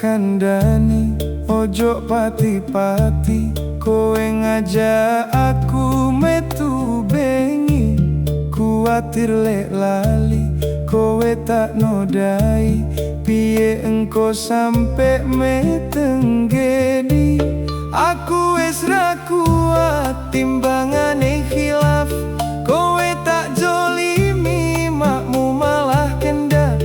kandhani ojo pati-pati, kowe ngajak aku metu bengi. Kuwatir lek lali, kowe tak nodai, piye engko sampe metenggedi. Aku wis ra kuat timbangane khilaf, kowe tak jolimi makmu malah kendat.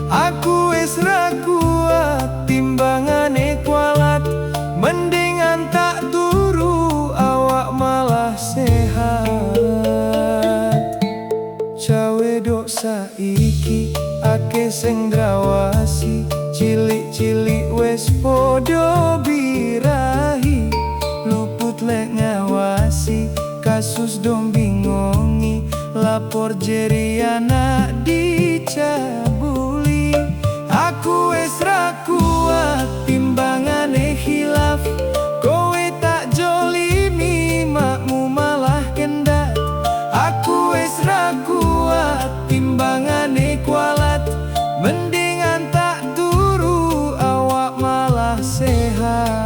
Aku wis ra kuat timbangane kualat, mendingan tak turu awak malah sehat. Cawe dok saiki ake sing drawasi, cilik-cilik wis podo birahi. Luput lek ngawasi, kasus dong bingongi, lapor jeri anak dicabuli. Aku wis ra kuat timbangane khilaf, kowe tak jolimi makmu malah kendat. Aku wis ra kuat timbangane kualat, mendingan tak turu awak malah sehat.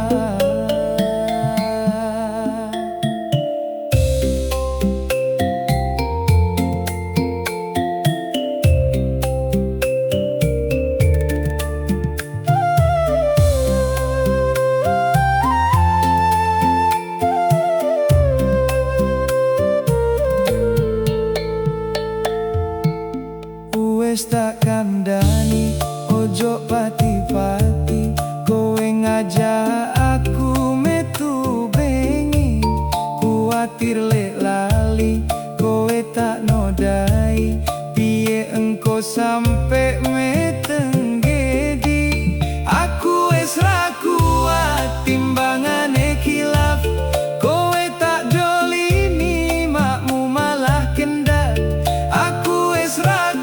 Wis tak kandhani ojo pati-pati, kowe ngajak aku metu bengi. Kuwatir lek lali, kowe tak nodai, piye engko sampe metenggedi. Aku wis ra kuat timbangane khilaf, kowe tak jolimi makmu malah kendat. Aku wis ra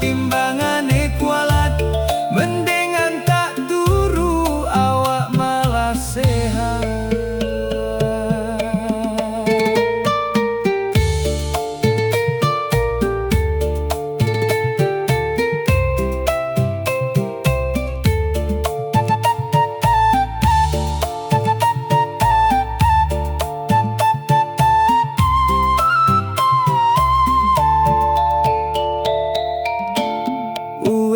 timbangane kualat, mendingan tak turu awak malah sehat.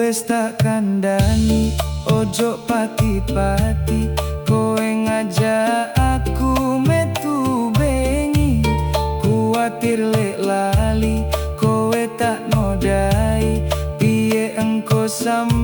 Wis tak kandhani ojo pati-pati, kowe ngajak aku metu bengi. Kuwatir lek lali, kowe tak nodai, piye engko sampe